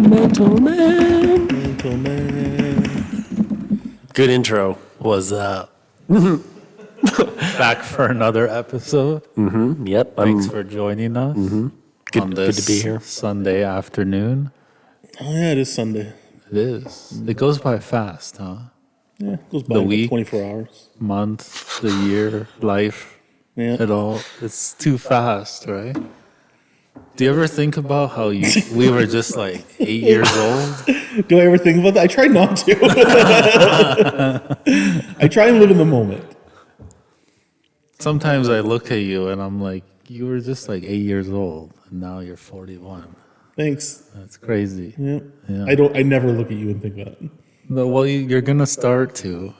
Mental Man. Mental Man. Good intro. Was back for another episode. Yep. Thanks for joining us on Good this to be here. Sunday afternoon. Oh, yeah, it is Sunday. It is. It goes by fast, huh? Yeah, it goes by The in about week. 24 hours. Month, the year, life, Yeah. it all. It's too fast, right? Do you ever think about how we were just like 8 years old? Do I ever think about that? I try not to. I try and live in the moment. Sometimes I look at you and I'm like, you were just like 8 years old, and now you're 41. Thanks. That's crazy. Yeah. Yeah. I never look at you and think that. No, well, you're gonna start to.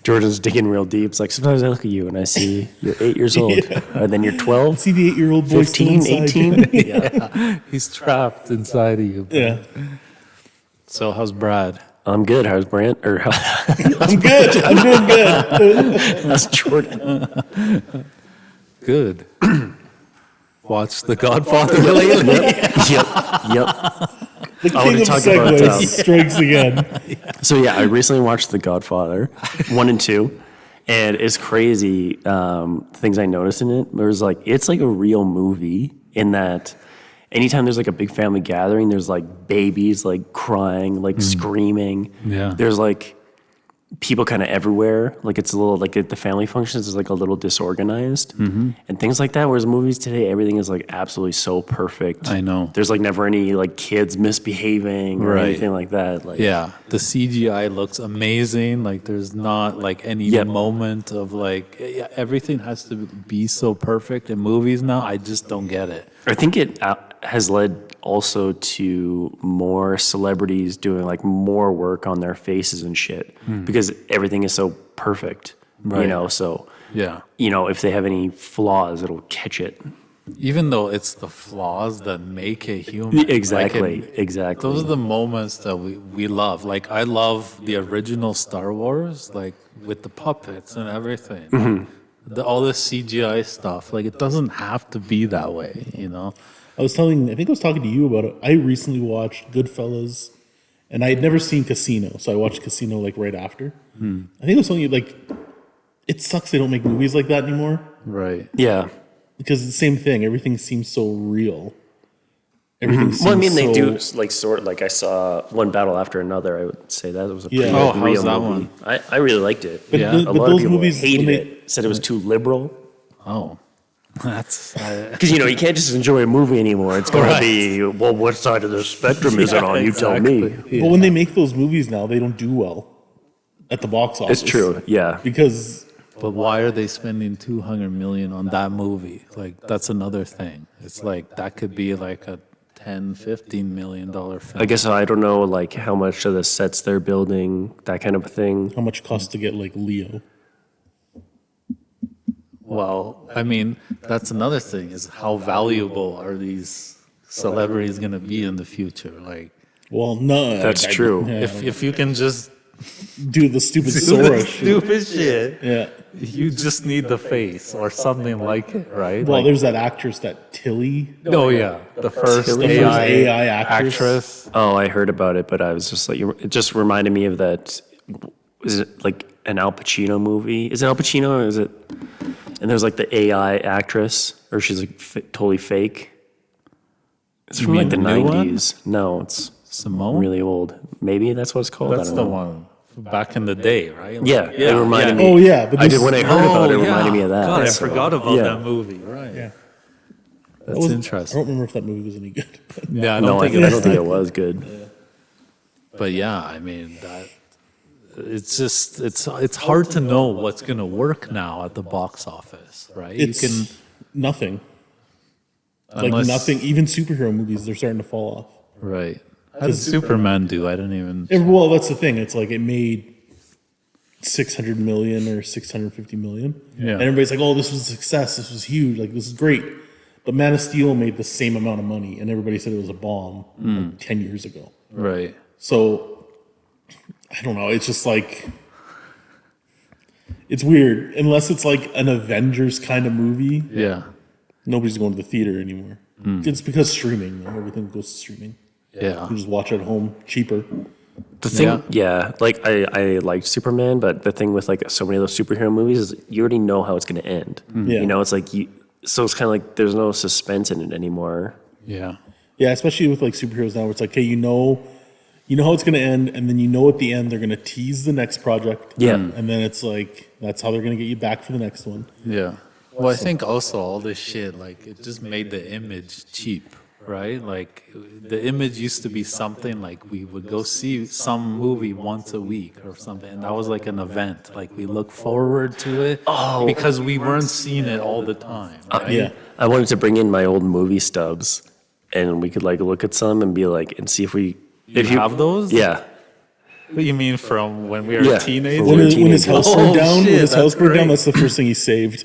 Jordan's digging real deep. It's like sometimes I look at you and I see you're 8 years old. And then you're 12, See the 8-year-old boy 15, still inside. 18. Yeah, he's trapped inside of you. Yeah. So how's Brad? I'm good. How's Brant? Or I'm good. I'm doing good. how's Jordan? Good. Watch The Godfather lately. Yep. The I wanna king of talk about, segues strikes again. So yeah, I recently watched The Godfather 1 and 2, and it's crazy things I noticed in it. There's like it's like a real movie in that anytime there's like a big family gathering, there's like babies like crying, like screaming. Yeah. There's like people kind of everywhere. Like it's a little like at the family functions is like a little disorganized and things like that. Whereas movies today, everything is like absolutely so perfect. I know. There's like never any like kids misbehaving or Right. anything like that. Like Yeah, the CGI looks amazing. Like there's not like any Yep. moment of like everything has to be so perfect in movies now. I just don't get it. I think it has led also to more celebrities doing like more work on their faces and shit because everything is so perfect, you Right. know. So Yeah. you know, if they have any flaws, it'll catch it. Even though it's the flaws that make it human. Exactly, Like exactly. those are the moments that we love. Like I love the original Star Wars, like with the puppets and everything. All the CGI stuff. Like it doesn't have to be that way, you know? I think I was talking to you about it. I recently watched Goodfellas, and I had never seen Casino, so I watched Casino like right after. I think I was telling you like, it sucks they don't make movies like that anymore Right. Yeah. because it's the same thing. Everything seems so real. Everything seems Well, I mean, they so- do like sort like I saw One Battle After Another. I would say that was a pretty Yeah. Oh, how's real that movie. one? I really liked it. But, Yeah. the- A but lot those of people movies when hated they, it. Said it was too liberal. Oh. That's Because you know you can't just enjoy a movie anymore. It's going Right. to be well, what side of the spectrum is it on? You tell me. exactly. But when they make those movies now, they don't do well at the box office. It's true. Yeah. Because But why are they spending 200 million on that movie? Like that's another thing. It's like that could be like a 10-15 million dollar film. I guess I don't know like how much of the sets they're building, that kind of a thing. how much it costs to get like Leo? Well, I mean, that's another thing is how valuable are these celebrities going to be in the future? Like Well, no. That's true. Yeah, if you can just do the stupid do Sora the shit. stupid shit, Yeah. you just need the face or something like it, right? Well, Like, there's that actress, that Tilly. oh yeah, the first Tilly? AI, AI actress. actress. Oh, I heard about it, but I was just like, it just reminded me of that. Is it like an Al Pacino movie? Is it Al Pacino or is it? And there's like the AI actress, or she's like totally fake. It's from like the mean the new one? 90s. No, it's Simone. really old. Maybe that's what it's called. That's I the don't know. one back in the day, right? Like, Yeah, it reminded me. Oh, yeah. But I this, did when I heard about it. It Oh, reminded yeah. me of that. God, I so, forgot about yeah. that movie. Right. Yeah. That's I interesting. don't remember if that movie was any good. Yeah, I No, don't I think don't think it was good. But yeah, I mean that. It's just it's hard to know what's gonna work now at the box office, right? It's you can nothing. Like unless- nothing. Even superhero movies, they're starting to fall off. right. How did Superman do? I didn't even. Well, that's the thing. It's like it made 600 million or 650 million. Yeah. And everybody's like, oh, this was a success. This was huge. Like, this is great. But Man of Steel made the same amount of money, and everybody said it was a bomb like 10 years ago. Right. So, I don't know. It's just like, it's weird. Unless it's like an Avengers kind of movie, Yeah. nobody's going to the theater anymore. It's because streaming. Though. Everything goes to streaming. Yeah. You can just watch at home, cheaper. The thing, like I liked Superman, but the thing with like so many of those superhero movies is you already know how it's going to end. Yeah. You know, it's like so it's kind of like there's no suspense in it anymore. Yeah. Yeah, especially with like superheroes now, where it's like, hey, you know how it's going to end, and then you know at the end they're going to tease the next project. Yeah. And then it's like that's how they're going to get you back for the next one. Yeah. Well, I think also all this shit, like, it just made the image cheap, right? Like, the image used to be something like we would go see some movie once a week or something, and that was like an event. Like, we look forward to it because we weren't seeing it all the time, right? Yeah. I wanted to bring in my old movie stubs, and we could like look at some and be like, and see if we You have those? Yeah. What you mean from when we were Yeah. teenagers? When, We're when his house burned Oh, down, shit, when his house that's burned down, great. that's the first thing he saved.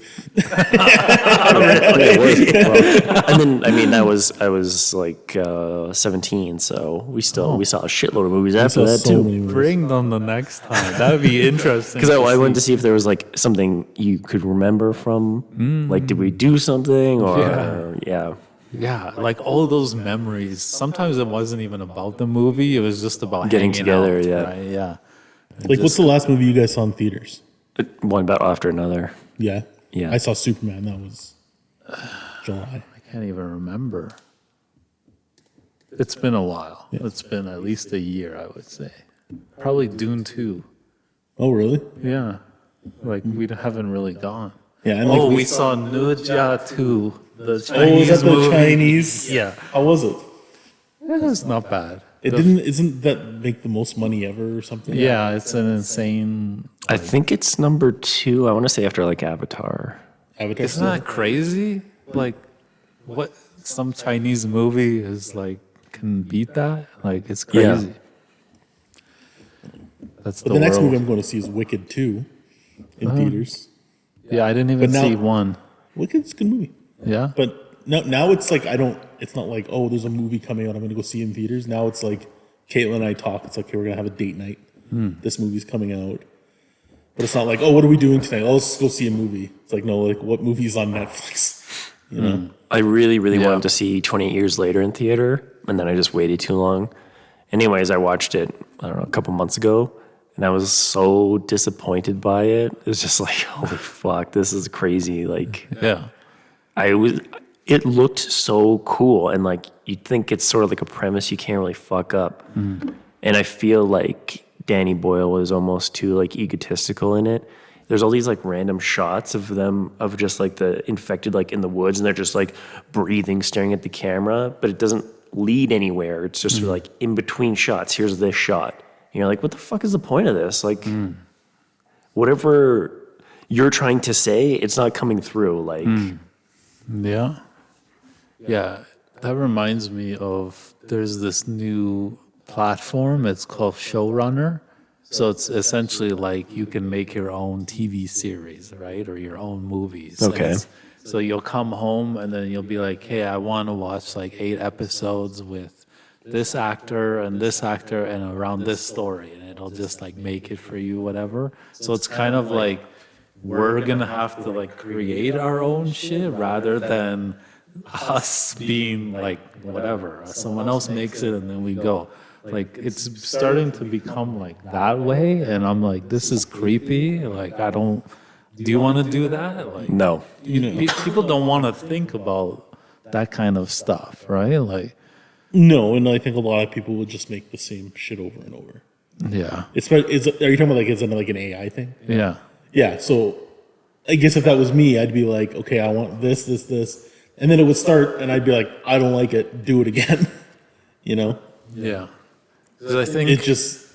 And then I mean I was like 17, so we saw a shitload of movies after saw that so too. many movies. Bring them the next time. That would be interesting. Because I wanted to see if there was like something you could remember from, like did we do something or yeah. Yeah, like all those memories. Sometimes it wasn't even about the movie. It was just about Getting hanging together, out, yeah. right? Yeah. Like, what's the last movie you guys saw in theaters? One battle after another. Yeah. Yeah. I saw Superman. That was July. I can't even remember. It's been a while. It's been at least a year, I would say. Probably Dune 2. Oh, really? Yeah. Like, we haven't really gone. Yeah. And like, Oh, we saw Nujia 2, the oh, was Chinese that the movie. Chinese? Yeah. How was it? It was not bad. Isn't that make the most money ever or something? Yeah, it's an insane. I think it's number 2. I want to say after like Avatar. Avatar. Isn't that crazy? Like, what some Chinese movie is like can beat that? Like, it's Yeah. crazy. That's But the next movie I'm going to see is Wicked 2 in theaters. Yeah, I didn't even But now- see one. Wicked's a good movie. Yeah. But now it's like it's not like, oh, there's a movie coming out, I'm going to go see it in theaters. Now it's like Caitlin and I talk. It's like, okay, we're going to have a date night. This movie's coming out. But it's not like, oh, what are we doing tonight? Oh, let's go see a movie. It's like, no, like, what movie's on Netflix? You know? I really wanted to see 28 Years Later in theater, and then I just waited too long. Anyways, I watched it, I don't know, a couple months ago, and I was so disappointed by it. It was just like, holy fuck, this is crazy. Like, Yeah. it looked so cool, and like, you'd think it's sort of like a premise you can't really fuck up. And I feel like Danny Boyle was almost too like egotistical in it. There's all these like random shots of them of just like the infected like in the woods, and they're just like breathing, staring at the camera, but it doesn't lead anywhere. It's just like in between shots. Here's this shot. And you're like, what the fuck is the point of this? Like, whatever you're trying to say, it's not coming through. Like, Yeah. Yeah. That reminds me of there's this new platform. It's called Showrunner. So it's essentially like you can make your own TV series, right? Or your own movies. And Okay. so you'll come home and then you'll be like, hey, I want to watch like 8 episodes with this actor and around this story. And it'll just like make it for you, whatever. So it's kind of like we're going to have to like create our own shit rather than us being like whatever. Someone else makes it and then we go. Like it's starting to become like that way, and I'm like, this is creepy. Like I don't. Do you want to do that? Like no. people don't want to think about that kind of stuff, right? Like No, and I think a lot of people would just make the same shit over and over. yeah, Are you talking about like, is it like an AI thing? yeah, Yeah, so I guess if that was me, I'd be like, okay, I want this. And then it would start, and I'd be like, I don't like it, do it again. You know? yeah. Because I think It just...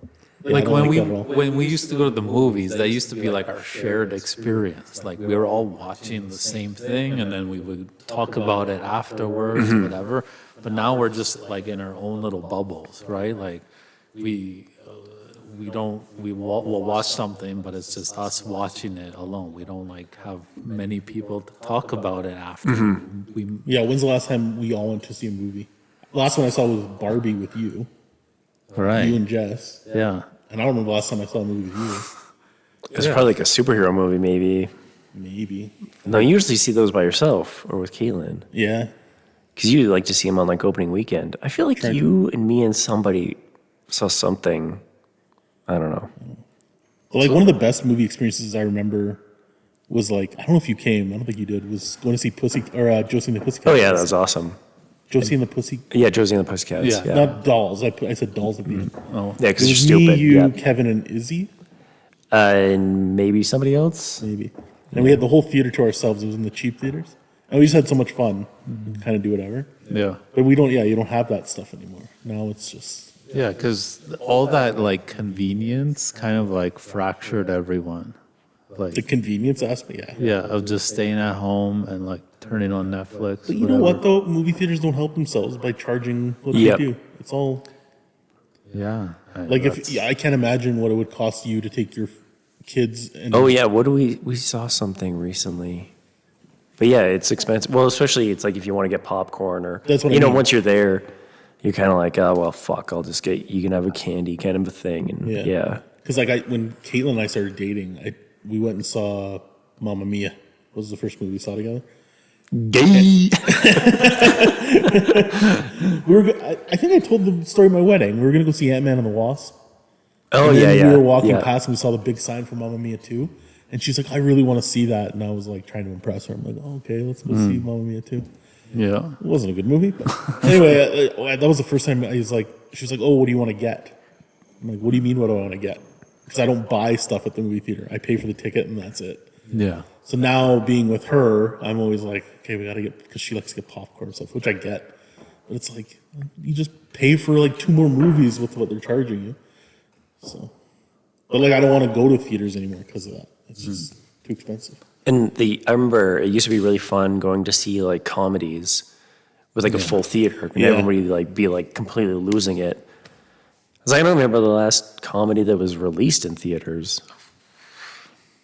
yeah, I like don't when that at all. when we used to go to the movies, that used to be like our shared experience. Like we were all watching the same thing, and then we would talk about it afterwards, or whatever. But now we're just like in our own little bubbles, right? Like we'll watch something, but it's just us watching it alone. We don't like have many people to talk about it after. Yeah, when's the last time we all went to see a movie? The last one I saw was Barbie with you. Right. You and Jess. Yeah. And I don't remember the last time I saw a movie with you. It's probably like a superhero movie, maybe. Maybe. No, you usually see those by yourself or with Caitlin. Yeah. because you like to see them on like opening weekend. I feel like you and me and somebody saw something. I don't know. Like one of the best movie experiences I remember was like, I don't know if you came. I don't think you did. Was going to see Josie and the Pussycats. Oh yeah, that was awesome. Josie and the Pussy. Yeah, Josie and the Pussycats. Yeah. Yeah, Not dolls. I said dolls at the end. Oh, yeah, It because you're was me, stupid. you, Yeah, Kevin, and Izzy, and maybe somebody else. maybe. And we had the whole theater to ourselves. It was in the cheap theaters. And we just had so much fun. Kind of do whatever. yeah. But we don't, you don't have that stuff anymore. Now it's just, Yeah, because all that like convenience kind of like fractured everyone. Like, the convenience aspect, yeah. yeah, of just staying at home and like turning on Netflix. But you know what, though? Movie theaters don't help themselves by charging what Yep. they do. It's all, Yeah. like, I can't imagine what it would cost you to take your kids and. Oh yeah, what do we saw something recently? But yeah, it's expensive. Well, especially it's like if you want to get popcorn or That's what I you know, mean. once you're there, you're kind of like, oh well, fuck, I'll just get. You can have a candy kind of a thing, and yeah. Because like when Caitlin and I started dating, we went and saw Mamma Mia. What was the first movie we saw together? Gay. I think I told the story of my wedding. We were gonna go see Ant-Man and the Wasp. Oh And yeah, then yeah. we were walking yeah. past and we saw the big sign for Mamma Mia 2. And she's like, I really want to see that. And I was like trying to impress her. I'm like, oh, okay, let's go see Mamma Mia 2. Yeah. It wasn't a good movie. But anyway, that was the first time she was like, oh, what do you want to get? I'm like, what do you mean, what do I want to get? Because I don't buy stuff at the movie theater. I pay for the ticket and that's it. Yeah. So now being with her, I'm always like, okay, we got to get, because she likes to get popcorn and stuff, which I get. But it's like, you just pay for like 2 more movies with what they're charging you. So, but like, I don't want to go to theaters anymore because of that. It's just too expensive. And I remember it used to be really fun going to see like comedies with like a full theater and Yeah. everybody like be like completely losing it. 'Cause I don't remember the last comedy that was released in theaters.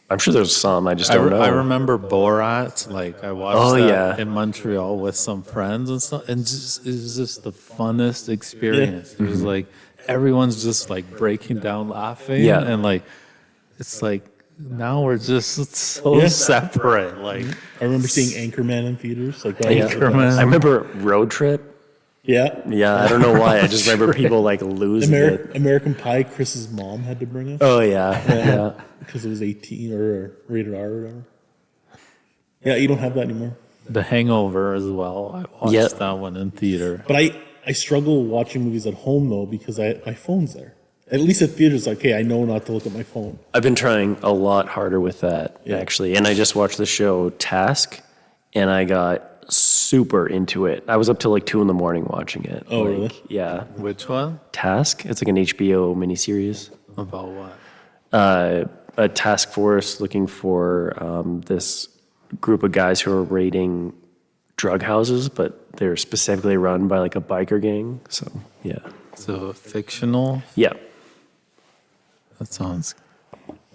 I'm sure there's some. I just don't know. I remember Borat. Like I watched Oh, that yeah. in Montreal with some friends and stuff, and just it was just the funnest experience. It was like everyone's just like breaking down laughing, Yeah. and like it's like now we're just so Yeah. separate. Like I remember seeing Anchorman in theaters. Like, that Yeah. was the best. Anchorman. I remember Road Trip. Yeah. Yeah, I don't know why. I just remember people like losing it. American Pie, Chris's mom had to bring us Oh yeah, yeah. because it was 18 or rated R or whatever. Yeah, you don't have that anymore. The Hangover as well. I watched Yep. that one in theater. But I struggle watching movies at home though because my phone's there. At least at theaters, like, hey, I know not to look at my phone. I've been trying a lot harder with that actually, and I just watched the show Task, and I got super into it. I was up till like 2 a.m. watching it. Oh, like, really? Yeah. Which one? Task. It's like an HBO miniseries. About what? A task force looking for this group of guys who are raiding drug houses, but they're specifically run by like a biker gang. So yeah, So fictional. yeah, That sounds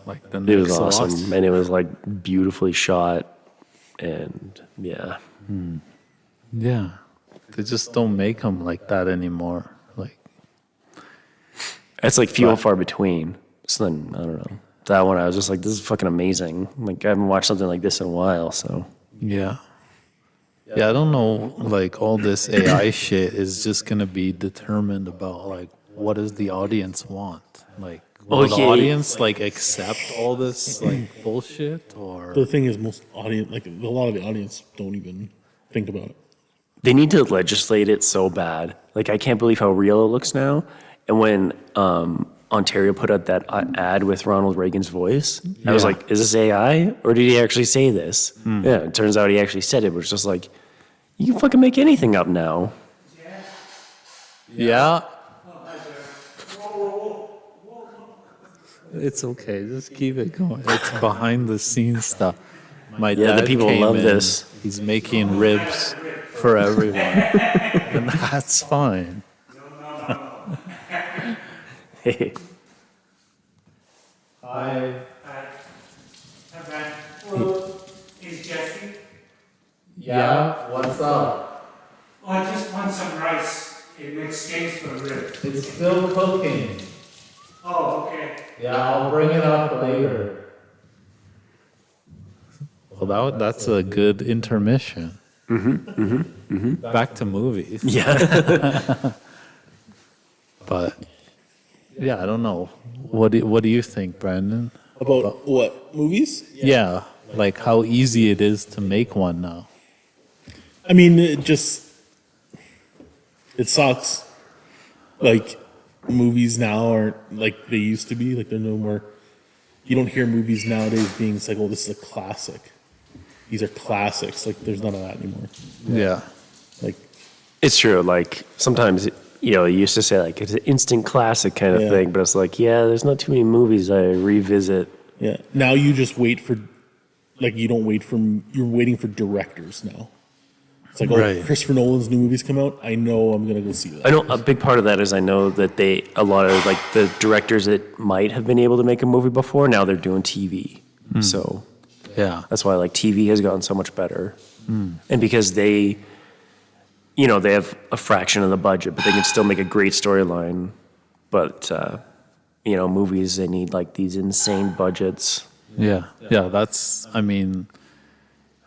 like the it was next awesome, Lost. and it was like beautifully shot, and yeah, Yeah, they just don't make them like that anymore. Like, it's like few and far between. So then I don't know. That one I was just like, this is fucking amazing. Like I haven't watched something like this in a while. So yeah, I don't know. Like all this AI shit is just gonna be determined about like what does the audience want? Like, will the Okay. audience like accept all this like bullshit or? The thing is, most audience, like a lot of the audience, don't even think about it. they need to legislate it so bad. Like I can't believe how real it looks now. And when Ontario put out that ad with Ronald Reagan's voice, I was Yeah. like, is this AI or did he actually say this? Yeah, it turns out he actually said it, but it's just like, you can fucking make anything up now. Yeah. It's okay. Just keep it going. It's behind the scenes stuff. My Yeah, the dad people came love in, this. He's making ribs for everyone, and that's fine. Hey, Hi. Hello, is Jesse? Yeah. What's up? Oh, I just want some rice in exchange for ribs. It's still cooking. Oh, okay. Yeah, I'll bring it up later. Well, that's a good intermission. Back to movies. Yeah. But yeah, I don't know. What do you think, Brandon? About what? Movies? Yeah, like how easy it is to make one now. I mean, it sucks. Like, movies now aren't like they used to be. Like, they're no more. You don't hear movies nowadays being like, oh, this is a classic. These are classics. Like, there's none of that anymore. Yeah. Like, It's true. Like sometimes, you used to say like it's an instant classic kind of Yeah. thing, but it's like, yeah, there's not too many movies I revisit. yeah. Now you just wait for, like, you don't wait for, you're waiting for directors now. It's like, Right. oh, Christopher Nolan's new movies come out. I know I'm going to go see that. I know a big part of that is I know that a lot of like the directors that might have been able to make a movie before, now they're doing TV. So Yeah. that's why like TV has gotten so much better. And because they have a fraction of the budget, but they can still make a great storyline. But, movies, they need like these insane budgets. Yeah. Yeah. I mean,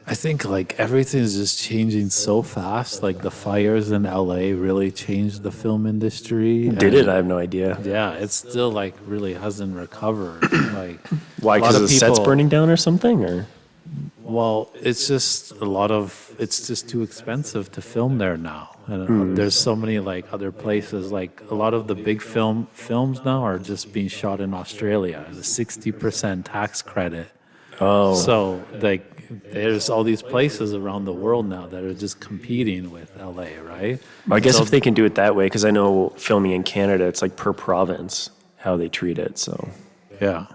I think like everything is just changing so fast. Like the fires in LA really changed the film industry. Did it? I have no idea. Yeah, it's still like really hasn't recovered. Like Why? a lot Because of the set's people- burning down or something? Or Well, it's just it's just too expensive to film there now. And there's so many like other places. Like a lot of the big films now are just being shot in Australia. The 60% tax credit. oh, So like there's all these places around the world now that are just competing with LA, right? I guess So- if they can do it that way, because I know filming in Canada, it's like per province how they treat it. So Yeah.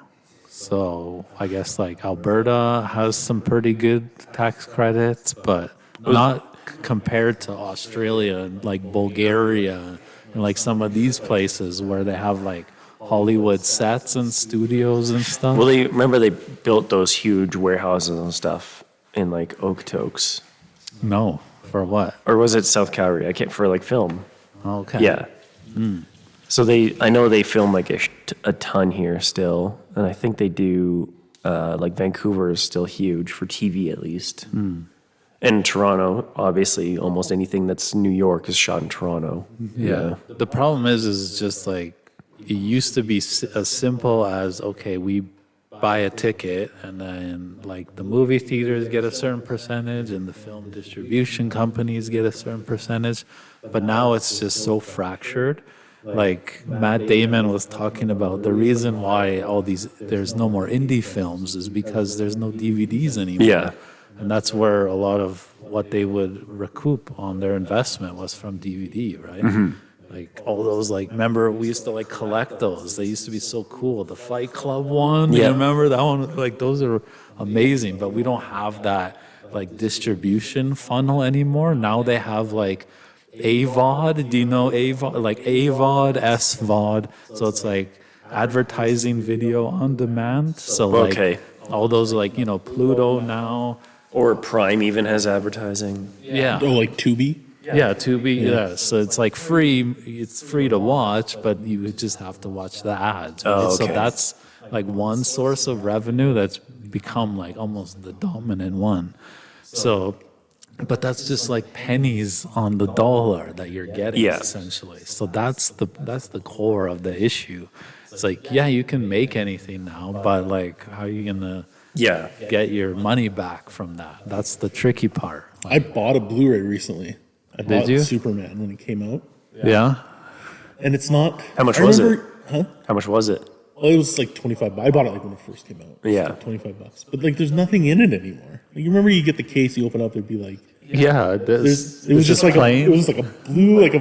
So I guess like Alberta has some pretty good tax credits, but not compared to Australia and like Bulgaria and like some of these places where they have like Hollywood sets and studios and stuff. well, they built those huge warehouses and stuff in like Okotoks, No, for what? or was it South Calgary? I can't for like film. Okay. Yeah. So I know they film like a ton here still, and I think they do. Like Vancouver is still huge for TV at least, and Toronto, obviously, almost anything that's New York is shot in Toronto. Yeah. The problem is just like it used to be as simple as okay, we buy a ticket and then like the movie theaters get a certain percentage and the film distribution companies get a certain percentage, but now it's just so fractured. Like Matt Damon was talking about the reason why there's no more indie films is because there's no DVDs anymore. Yeah. And that's where a lot of what they would recoup on their investment was from DVD, right? Like all those, like, remember we used to like collect those. They used to be so cool. The Fight Club one, Yeah. you remember that one? Like those are amazing, but we don't have that like distribution funnel anymore. Now they have like AVOD. Do you know AVOD? Like AVOD, SVOD. So it's like advertising video on demand. So like Okay. all those like, Pluto now. Or Prime even has advertising. Yeah. oh, like Tubi? Yeah, Tubi. Yeah. So it's like free. It's free to watch, but you would just have to watch the ads. Right? Oh, So okay. that's like one source of revenue that's become like almost the dominant one. So, but that's just like pennies on the dollar that you're getting Yeah. essentially. So that's the core of the issue. It's like, yeah, you can make anything now, but like, how are you gonna Yeah. get your money back from that? That's the tricky part. I bought a Blu-ray recently. I bought you? Superman when it came out, Yeah. and it's not. How much I was it? remember- Huh? How much was it? Well, it was like 25. I bought it like when it first came out. It was Yeah. like $25. But like, there's nothing in it anymore. Like, you remember, you get the case, you open up, there'd be like, Yeah. it was just like plain. it was just like a blue, like a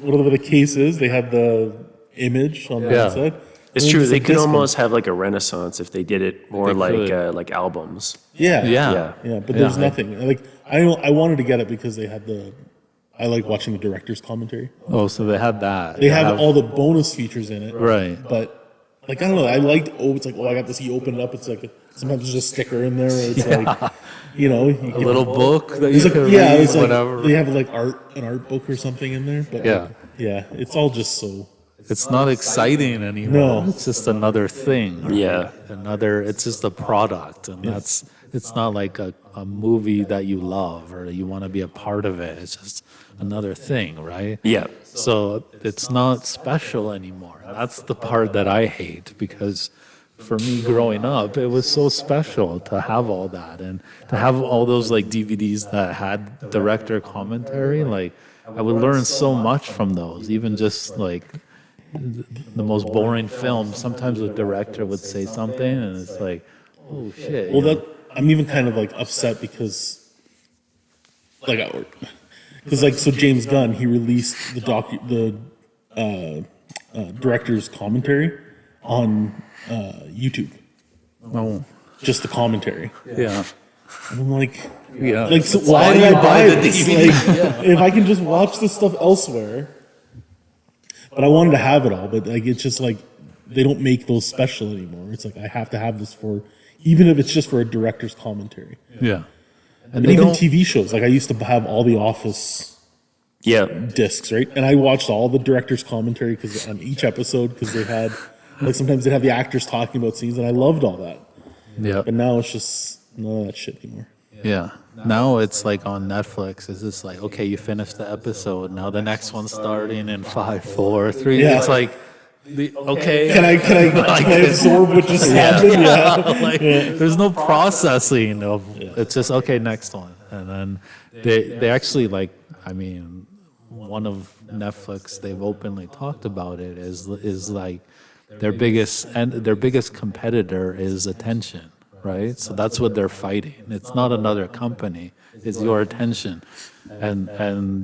whatever the case is. They had the image on the Yeah. inside. It's And true. just They a could disc almost have like a renaissance if they did it more They like could. like albums. Yeah, Yeah. yeah. But there's Yeah. nothing. Like, I wanted to get it because they had the. I like watching the director's commentary. Oh, so they had that. They have all the bonus features in it. Right. But like, I don't know. I liked. Oh, it's like, I got this. You open it up. It's like sometimes there's a sticker in there. Where it's like, you know, you a can- little book that you It's like, can yeah, read, it's like whatever. they have like an art book or something in there. But Yeah. yeah, it's all just so. It's not exciting anymore. No. It's just another thing. Yeah. It's just a product. And it's not like a movie that you love or you want to be a part of it. It's just another thing, right? Yeah. So it's not special anymore. That's the part that I hate because for me growing up, it was so special to have all that and to have all those like DVDs that had director commentary. Like I would learn so much from those, even just like the most boring film. Sometimes the director would say something and it's like, oh shit. Well, that I'm even kind of like upset because, like, so James Gunn, he released the director's commentary on YouTube, Oh, just the commentary. yeah. And I'm like, Yeah. like, so why did I buy this? Like, if I can just watch this stuff elsewhere. But I wanted to have it all, but like it's just like they don't make those special anymore. It's like I have to have this for, even if it's just for a director's commentary. Yeah. And And they even don't, TV shows, like I used to have all the Office Yeah. discs, right? And I watched all the director's commentary because on each episode, because they had like sometimes they'd have the actors talking about scenes, and I loved all that. yeah. But now it's just none of that shit anymore. Yeah. Now it's like on Netflix. It's just like, okay, you finished the episode. Now the next one's starting in 5, 4, 3. Yeah. It's like, okay. Can I absorb what just happened? Yeah. Like, there's no processing of it's just okay, next one. And then they actually like, I mean, one of Netflix, they've openly talked about it is like their biggest competitor is attention. Right, so that's what they're fighting. It's not another company; it's your attention, and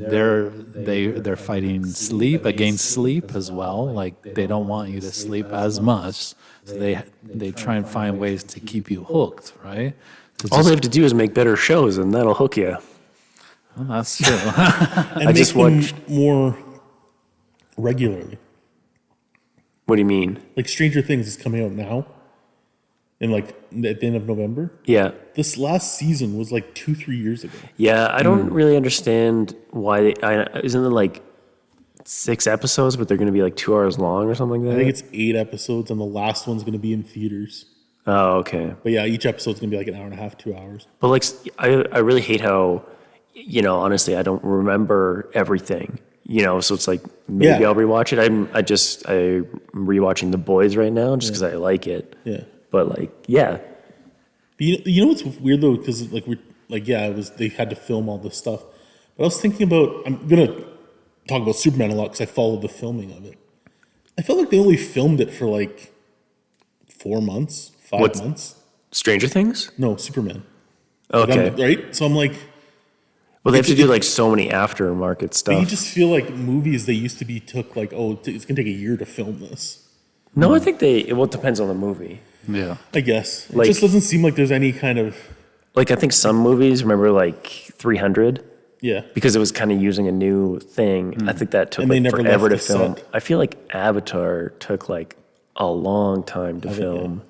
they're fighting sleep against sleep as well. Like they don't want you to sleep as much, so they try and find ways to keep you hooked. Right? To All they have to do is make better shows, and that'll hook you. well, that's true. And I make just them watched- more regularly. What do you mean? Like Stranger Things is coming out now, in like at the end of November. Yeah. This last season was like 2-3 years ago. Yeah, I don't really understand why. Isn't it like 6 episodes, but they're going to be like 2 hours long or something like I that? think it's 8 episodes, and the last one's going to be in theaters. Oh, okay. But yeah, each episode's going to be like an hour and a half, 2 hours. But like, I really hate how, honestly, I don't remember everything. So it's like maybe Yeah. I'll rewatch it. I'm rewatching The Boys right now just because I like it. Yeah. But like, yeah, But you know what's weird though, because like it was they had to film all this stuff. But I was thinking about, I'm gonna talk about Superman a lot because I followed the filming of it. I felt like they only filmed it for like 4 months, 5 What's- months. Stranger Things. No, Superman. Like, Okay. right? So I'm like, Well, they have to do like so many aftermarket you stuff. just feel like movies they used to be took like, oh, it's gonna take a year to film this. No, I think it depends on the movie. yeah. I guess it Like- just doesn't seem like there's any kind of Like I think some movies, remember like 300, yeah. because it was kind of using a new thing. I think that took And they like never forever to left the film. set. I feel like Avatar took like a long time to film.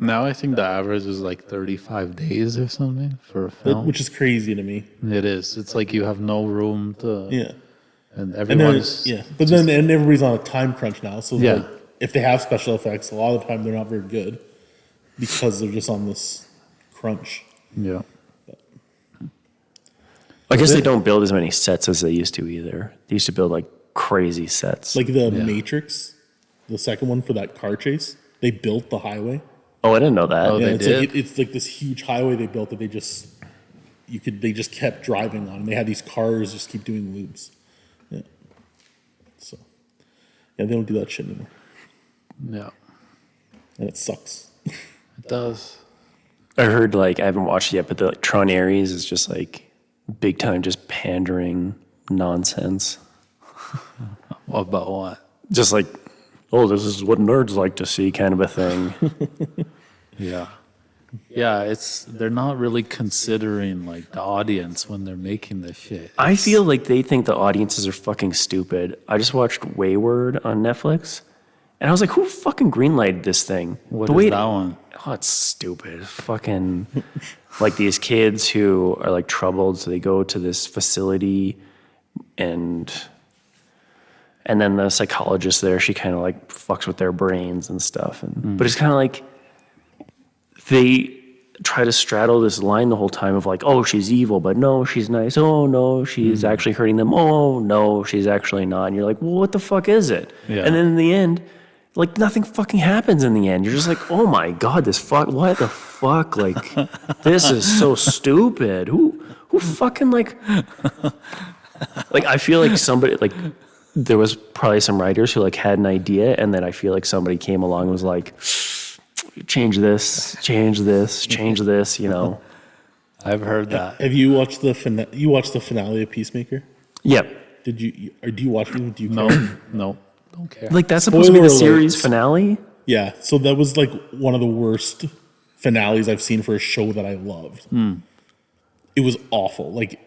Now I think the average is like 35 days or something for a film. Which is crazy to me. It is. It's like you have no room to. Yeah. And And then, everyone's. but then and everybody's on a time crunch now. So Yeah. like, if they have special effects, a lot of the time they're not very good because they're just on this crunch. Yeah. I guess they don't build as many sets as they used to either. They used to build like crazy sets. Like the Matrix, the second one for that car chase, they built the highway. oh, I didn't know that. Oh, Yeah, they it's did? like it's like this huge highway they built that they just kept driving on. They had these cars just keep doing loops. Yeah. So yeah, they don't do that shit anymore, Yeah. and it sucks. It does. I heard like I haven't watched it yet, but the like, Tron Ares is just like big time, just pandering nonsense. What about what? Just like, oh, this is what nerds like to see, kind of a thing. Yeah. Yeah, they're not really considering like the audience when they're making this shit. I feel like they think the audiences are fucking stupid. I just watched Wayward on Netflix, and I was like, who fucking greenlighted this thing? What The is way that one? Oh, it's stupid. It's fucking like these kids who are like troubled, so they go to this facility, and then the psychologist there, she kind of like fucks with their brains and stuff. And but it's kind of like try to straddle this line the whole time of like, oh, she's evil, but no, she's nice. Oh no, she's actually hurting them. Oh no, she's actually not. And you're like, well, what the fuck is it? Yeah. And then in the end, like nothing fucking happens in the end. You're just like, oh my god, what the fuck? Like, this is so stupid. Who fucking like I feel like somebody like there was probably some writers who like had an idea, and then I feel like somebody came along and was like, change this, change this, you know. I've heard that. Have you watched the finale of Peacemaker? Yep. Did you? Or do you watch it? Do you No, care? no, don't care. Like that's supposed to be the Spoiler series alert. finale? Yeah. So that was like one of the worst finales I've seen for a show that I loved. It was awful. Like,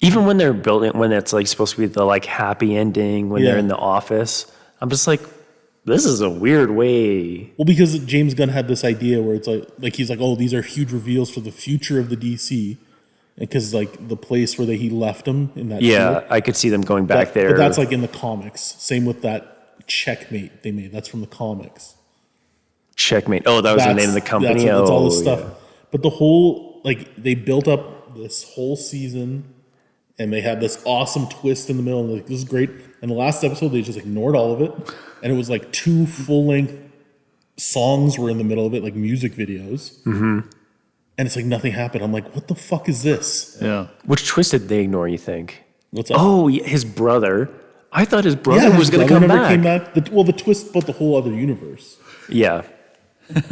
Even when they're building, when it's like supposed to be the like happy ending, when they're Yeah. in the office, I'm just like, this is a weird way. well, because James Gunn had this idea where it's like he's like, oh, these are huge reveals for the future of the DC, because like the place where he left them in that. Yeah, show, I could see them going back there. But that's like in the comics. Same with that Checkmate they made. That's from the comics. Checkmate. Oh, that was the name of the company. That's all this Oh, stuff. yeah. But the whole they built up this whole season, and they had this awesome twist in the middle. And like, this is great. And the last episode, they just ignored all of it, and it was like 2 full-length songs were in the middle of it, like music videos. Mm-hmm. And it's like nothing happened. I'm like, what the fuck is this? Yeah. Which twist did they ignore, you think? What's up? Oh, yeah, his brother. I thought his brother his was going to brother come never back. came back. The twist about the whole other universe. Yeah.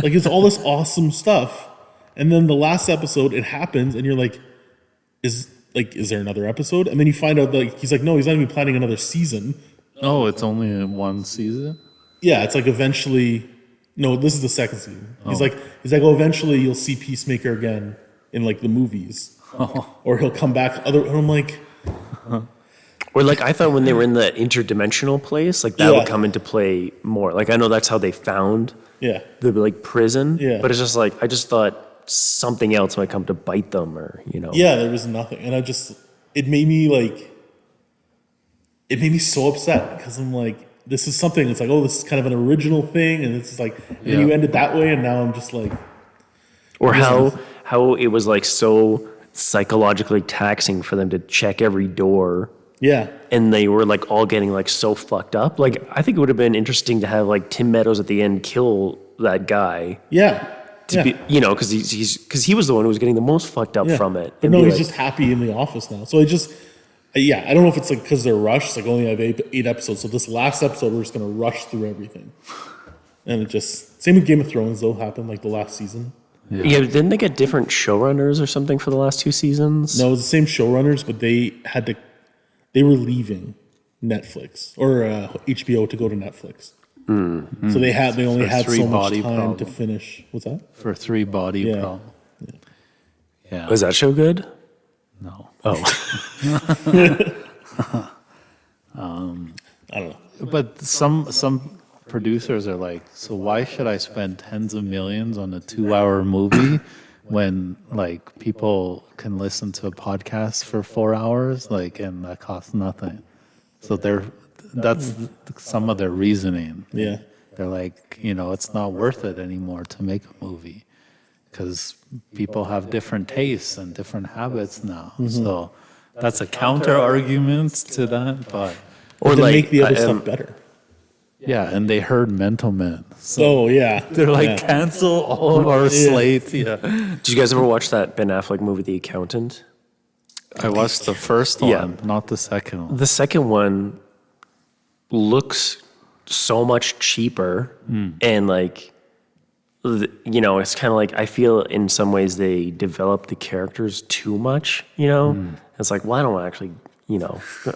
Like, it's all this awesome stuff, and then the last episode, it happens, and you're like, is there another episode? And then you find out that he's like, no, he's not even planning another season. Oh, it's only one season? Yeah, it's like eventually. No, this is the second season. He's like, oh, eventually you'll see Peacemaker again in like the movies, or he'll come back. And I'm like, Or like I thought when they were in the interdimensional place, like that Yeah. would come into play more. Like I know that's how they found yeah, the like prison. Yeah. But it's just like I just thought something else might come to bite them, or you know. yeah. There was nothing, and it made me so upset because I'm like, this is something. It's like, oh, this is kind of an original thing, and it's like, and then you end it that way, and now I'm just like, Or how it was like so psychologically taxing for them to check every door, yeah, and they were like all getting like so fucked up. Like I think it would have been interesting to have like Tim Meadows at the end kill that guy. yeah. To be, you know, because he was the one who was getting the most fucked up Yeah. from it. But And no, be he's like, just happy in the office now. So I don't know if it's like because they're rushed, like only have eight episodes. So this last episode, we're just going to rush through everything. And it just, same with Game of Thrones, though, happened like the last season. yeah, didn't they get different showrunners or something for the last 2 seasons? No, it was the same showrunners, but they were leaving Netflix or HBO to go to Netflix. So they only had three so much body time problem. to finish. What's that? For 3 body Yeah. problem. Yeah. Was that show good? No. Oh, I don't know. But some producers are like, so why should I spend tens of millions on a 2-hour movie when like people can listen to a podcast for 4 hours, like, and that costs nothing? So that's some of their reasoning. Yeah. They're like, it's not worth it anymore to make a movie because people have different tastes and different habits now. So that's a counter argument to that, but or Then like make the other I, stuff better. yeah, and they heard Mental Men. So Oh, yeah. they're like, Yeah. cancel all of our slate. Yeah. did you guys ever watch that Ben Affleck movie, The Accountant? I watched the first one, Yeah. not the second one. The second one looks so much cheaper, and like, it's kind of like I feel in some ways they develop the characters too much. It's like, why don't I actually,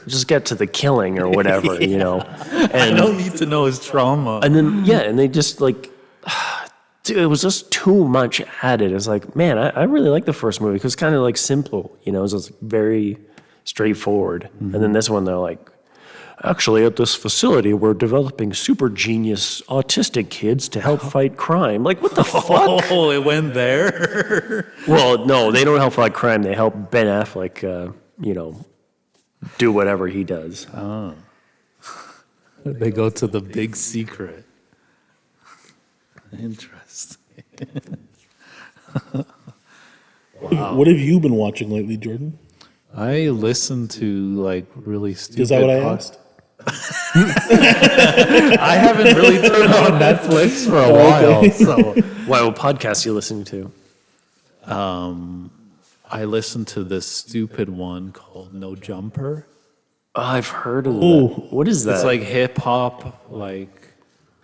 just get to the killing or whatever, I don't need to know his trauma. And then and they just like, dude, it was just too much added. It's like, man, I really like the first movie because it's kind of like simple, it was just very straightforward. And then this one, they're like, actually, at this facility, we're developing super genius autistic kids to help fight crime. Like, what the fuck? Oh, it went there. Well, no, they don't help fight crime. They help Ben Affleck, do whatever he does. They go to the big secret. Interesting. What have you been watching lately, Jordan? I listen to like really stupid. Is that what I pod- asked? I haven't really turned on Netflix for a while, so What podcast you listening to? I listened to this stupid one called No Jumper. Oh, I've heard of Oh. that. What is that? It's like hip hop, like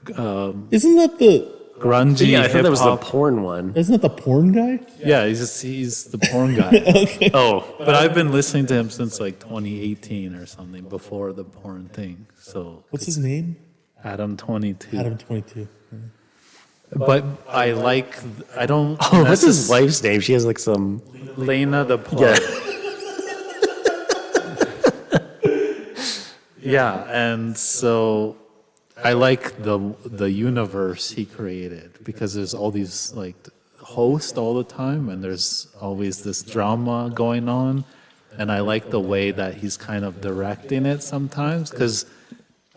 Isn't that the grungy yeah, I thought hip that was the hop. porn one. isn't that the porn guy? Yeah, he's the porn guy. Oh, But I've been listening to him since like 2018 or something, before the porn thing. So What's his name? Adam 22. Adam 22. But I like I don't. oh, what's his wife's name? She has like some. Lena the porn. Yeah, and so I like the universe he created, because there's all these like hosts all the time, and there's always this drama going on, and I like the way that he's kind of directing it sometimes, because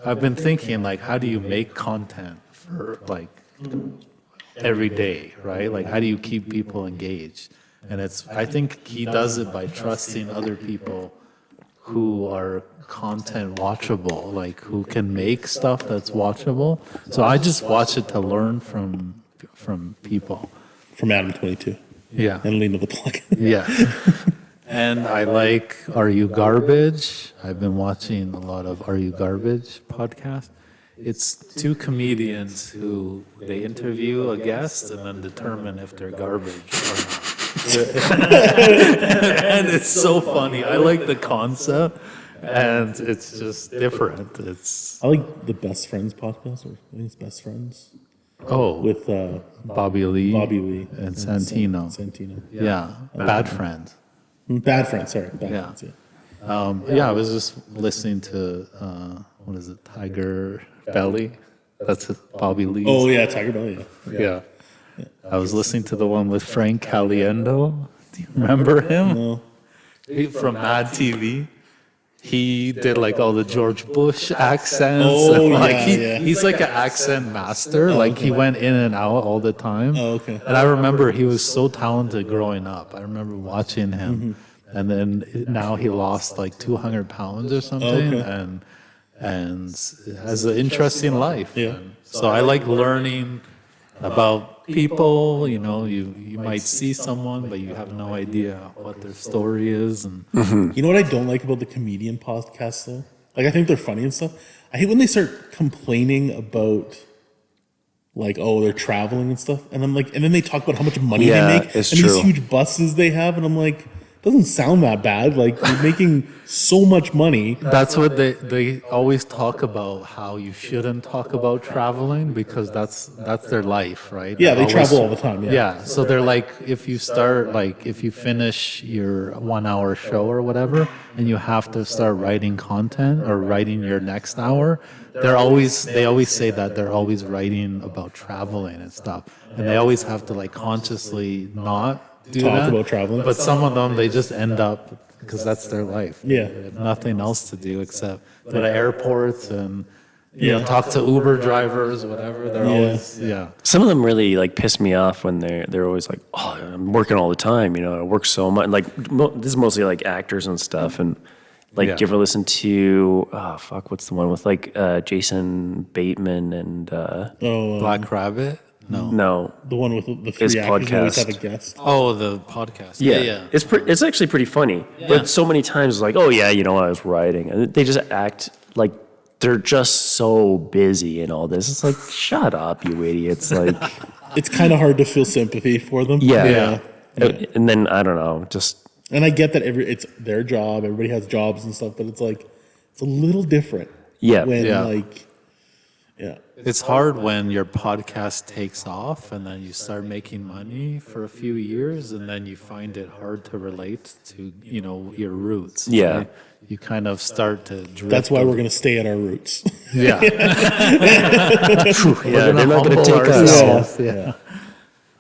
I've been thinking, like, how do you make content for like every day, right? Like, how do you keep people engaged? And I think he does it by trusting other people who are content watchable, like who can make stuff that's watchable. So I just watch it to learn from people. From Adam 22. Yeah. And Lena the Plug. Yeah. And I like Are You Garbage? I've been watching a lot of Are You Garbage podcast. It's two comedians who they interview a guest and then determine if they're garbage or not. And it's so funny. I like the concept, and it's just different. It's I like the Best Friends podcast, or I think it's Best Friends, oh, with Bobby Lee, Bobby Lee and Santino. Santino. Yeah, Bad Friend. Bad Friends, sorry. Bad Yeah. Friends, yeah. Yeah, I was just listening to what is it, Tiger Belly? That's Bobby Lee. Oh, yeah, Tiger Belly, yeah. Yeah. I was listening to the one with Frank Caliendo. Do you remember him? No. From Mad TV. He did like all the George Bush accents. Oh, and, like, yeah. He's like an accent master. Like he went in and out all the time. Oh, okay. And I remember he was so talented growing up. I remember watching him. And then now he lost like 200 pounds or something. Okay. And has an interesting life. Yeah. And so I like learning about people. You know, you might see someone, but you have no idea what their story is. And You know what I don't like about the comedian podcasts, though? Like, I think they're funny and stuff. I hate when they start complaining about, like, oh, they're traveling and stuff. And I'm like, and then they talk about how much money Yeah, they make. it's and true. these huge buses they have. And I'm like, doesn't sound that bad. Like, you're making so much money. that's what they always talk about, how you shouldn't talk about traveling, because that's their life, right? Yeah, they always- travel all the time. Yeah. Yeah, so they're like, if you finish your 1 hour show or whatever, and you have to start writing content or writing your next hour, they always say that they're always writing about traveling and stuff, and they always have to like consciously not do Talk that. about traveling. But some of them, they just end up, because that's their life. Yeah. They have nothing else to do except go to airports and you know, talk to Uber drivers, whatever. They're always Some of them really like piss me off when they're always like, oh, I'm working all the time. You know, I work so much. Like this is mostly like actors and stuff. And like, Yeah. do you ever listen to what's the one with like Jason Bateman and Black Rabbit. no, The one with the His three actors who always podcast. have a guest. Oh, the podcast. yeah, it's actually pretty funny. But so many times it's like, oh yeah, you know, I was writing, and they just act like they're just so busy and all this. It's like, shut up, you idiots! Like, It's kind of hard to feel sympathy for them. yeah. And then I don't know, just And I get that it's their job. Everybody has jobs and stuff, but it's like, it's a little different. Yeah. When Yeah. like, yeah. It's hard when your podcast takes off and then you start making money for a few years, and then you find it hard to relate to, you know, your roots. Yeah. right? You kind of start to drift. That's why we're going to stay at our roots. Yeah. yeah, they're not going to take us. Yeah.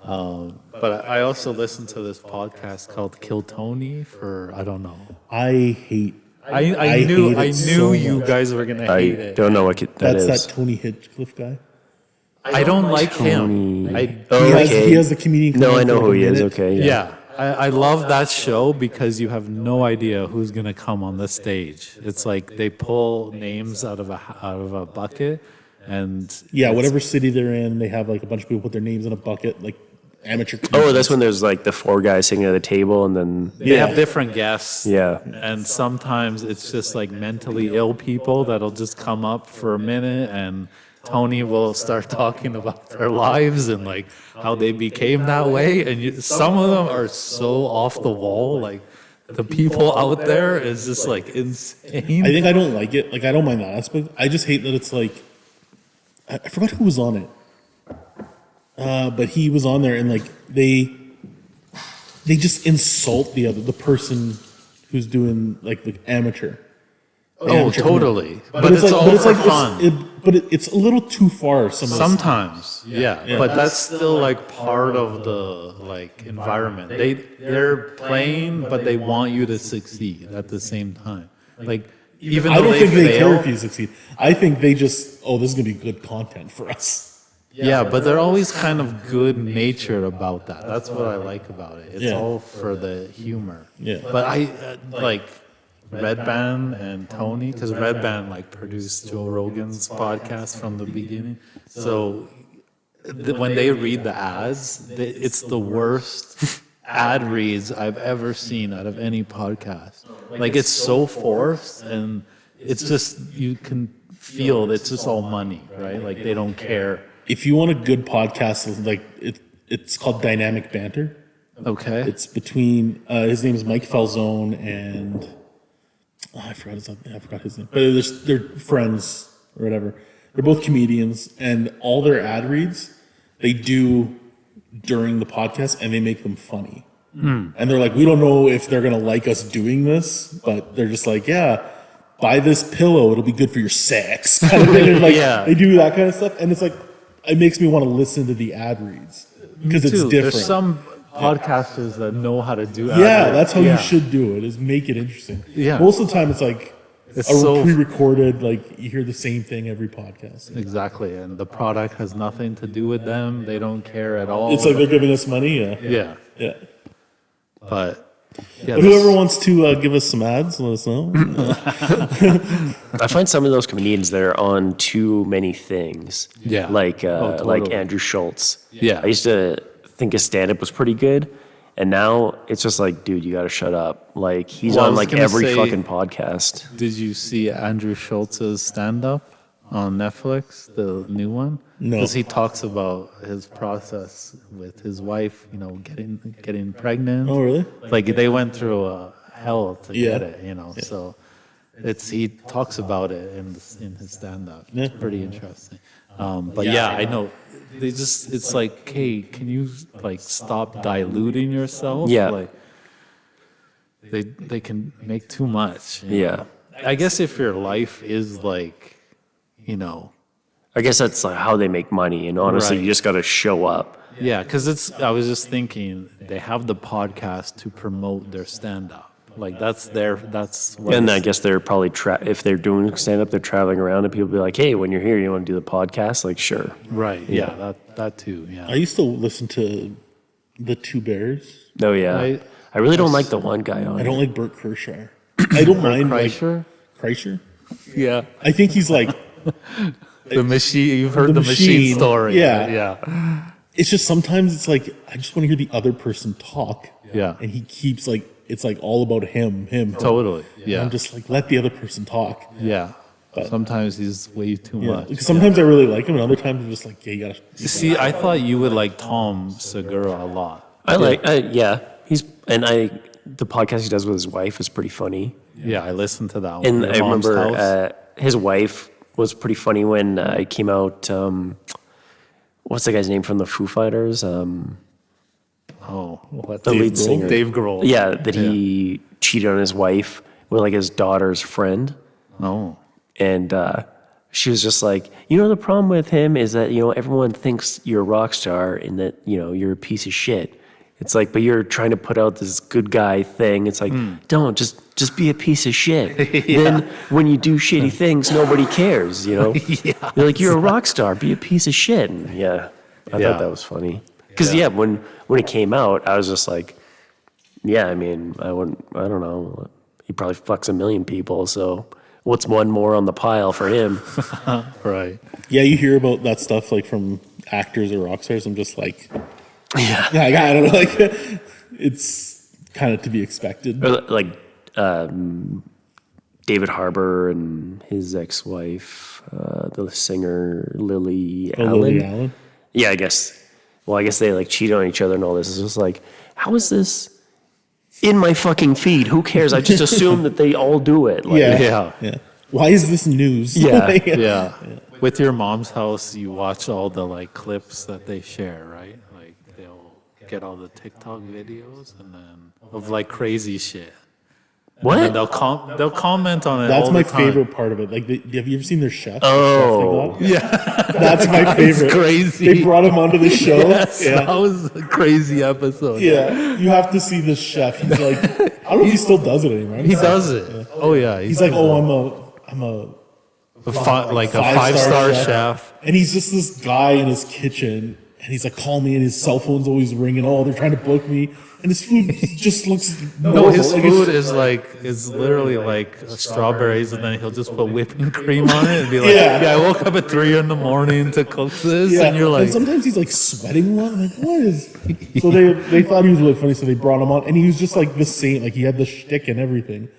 But I also listen to this podcast called Kill Tony for, I don't know. I hate. I hate knew it so you much. guys were gonna I hate it. don't know what that That's is. that Tony Hinchcliffe guy. I don't like him. He has the comedian. No, I know for who a he is. minute. Okay. Yeah, I love that show because you have no idea who's gonna come on the stage. It's like they pull names out of a bucket, and Yeah, whatever city they're in, they have like a bunch of people put their names in a bucket, like amateur. Oh, comedians. that's when there's like the four guys sitting at the table, and then they have different guests. Yeah. and sometimes it's just like mentally ill people that'll just come up for a minute, and Tony will start talking about their lives and like how they became that way. And some of them are so off the wall, like the people out there is just like insane. I think I don't like it. Like I don't mind that aspect. I just hate that it's like I forgot who was on it, but he was on there and like they just insult the person who's doing like the amateur. Oh, totally. But it's all for fun. It's a little too far. Sometimes, yeah. But that's still like part of the like environment. They're playing, but they want you to succeed at the same time. Like even I though don't think they care fail, if you succeed. I think they just, this is gonna be good content for us. yeah, but they're always kind of good natured about that. That's what I like about it. It's all for the humor. Yeah. But I like Red Band and Tony, because Red Band like produced Joe Rogan's podcast from the beginning. So when they read the ads, it's the worst ad reads I've ever seen out of any podcast. Like it's so forced, and it's just you can feel it's just all money, right? Like they don't care. If you want a good podcast, like it's called Dynamic Banter. Okay. It's between his name is Mike Falzone and I forgot his name. But they're friends or whatever. They're both comedians, and all their ad reads they do during the podcast, and they make them funny. And they're like, we don't know if they're gonna like us doing this, but they're just like, yeah, buy this pillow, it'll be good for your sex. Kind of thing. Like, they do that kind of stuff, and it's like it makes me want to listen to the ad reads because it's different. There's some podcasters that know how to do ad Yeah, reads. that's how you should do it. Is make it interesting. Yeah. Most of the time, it's like It's so pre-recorded. Like you hear the same thing every podcast. exactly, and the product has nothing to do with them. They don't care at all. It's like they're giving us money. Yeah. yeah, but Whoever wants to give us some ads, let us know. I find some of those comedians that are on too many things. Yeah. Like Totally. like Andrew Schultz. Yeah. I used to think his stand-up was pretty good, and now it's just like, dude, you got to shut up. Like he's Well, I on was like gonna every say- fucking podcast. Did you see Andrew Schultz's stand-up on Netflix, the new one? No. Because he talks about his process with his wife, getting pregnant. Oh, really? Like they went through a hell to Yeah. get it, So he talks about it in his stand-up. Yeah. It's pretty interesting. But I know it's like, hey, can you like stop diluting yourself? Yeah. Like they can make too much. Yeah. I guess if your life is like, I guess that's like how they make money, and honestly, Right. you just got to show up. yeah, because I was just thinking they have the podcast to promote their stand-up. Like that's what And it's- I guess they're probably if they're doing stand-up, they're traveling around, and people be like, "Hey, when you're here, you want to do the podcast?" Like, sure. right. Yeah, that too. Yeah. I used to listen to the Two Bears. No, yeah. I really don't like the one guy on. I don't like Bert Kreischer. I don't mind Kreischer? like Kreischer. Yeah. I think he's like The machine. You've heard The the machine machine, story. yeah. Yeah. it's just sometimes it's like I just want to hear the other person talk. Yeah. And he keeps like it's like all about him. Totally. Yeah. I'm just like let the other person talk. Yeah. Sometimes he's way too Yeah. much. Because sometimes I really like him, and other times I'm just like, yeah, you gotta. See, I thought you would like Tom Segura a lot. The podcast he does with his wife is pretty funny. Yeah, I listened to that one. And Your I Mom's remember House. his wife was pretty funny when it came out. What's the guy's name from the Foo Fighters? What? The lead singer. Dave Grohl. Yeah, that he cheated on his wife with like his daughter's friend. Oh. And she was just like, the problem with him is that, everyone thinks you're a rock star and that, you're a piece of shit. It's like, but you're trying to put out this good guy thing. It's like, don't just be a piece of shit. Then when you do shitty things, nobody cares. You know, you're like, you're a rock star. Be a piece of shit. And I thought that was funny. Because when it came out, I was just like, I mean, I don't know. He probably fucks a million people. So what's one more on the pile for him? Right. Yeah, you hear about that stuff like from actors or rock stars. I'm just like, Yeah. I don't know. Like, it's kind of to be expected. Or like David Harbour and his ex-wife, the singer Lily Allen. Lily Allen. Yeah, I guess. Well, I guess they like cheat on each other and all this. It's just like, how is this in my fucking feed? Who cares? I just assume that they all do it. Like, Yeah. Why is this news? Yeah. Yeah. With your mom's house, you watch all the like clips that they share, right? Like they'll get all the TikTok videos and then of like crazy shit. What? And they'll comment on it. That's all my the time. favorite part of it. Like, have you ever seen their chef? Oh. The chef they got? That's my favorite. crazy. They brought him onto the show. Yes, Yeah. that was a crazy episode. Yeah, you have to see this chef. He's like, I don't know if he still does it anymore. He does it. Oh yeah. He's like, oh, I'm a a five-star chef. and he's just this guy in his kitchen, and he's like, call me, and his cell phone's always ringing. Oh, they're trying to book me, and his food just looks No, his like food is literally like strawberries, and then he'll just put whipping cream on it and be like, Yeah. "Yeah, I woke up at 3 a.m. to cook this," Yeah, and you're like, sometimes he's like sweating a lot. I'm like, what is? So they thought he was really funny, so they brought him on, and he was just like the same. Like he had the shtick and everything.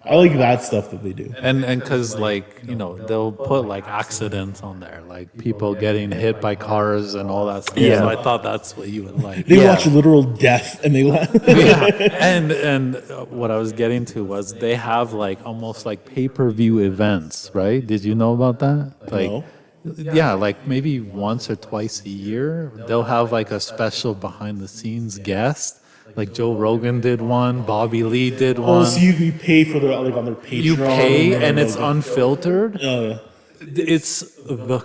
I like that stuff that they do. and because like they'll put like accidents on there, like people getting hit by cars and all that stuff. Yeah. So I thought that's what you would like. They watch literal death, and they laugh. Yeah, and what I was getting to was they have like almost like pay-per-view events, right? Did you know about that? Like, No. yeah, like maybe once or twice a year they'll have like a special behind-the-scenes guest. Like Joe Rogan did one, Bobby Lee did Oh, one. so you pay for their like on their Patreon. You pay and it's like, unfiltered. Oh yeah. It's the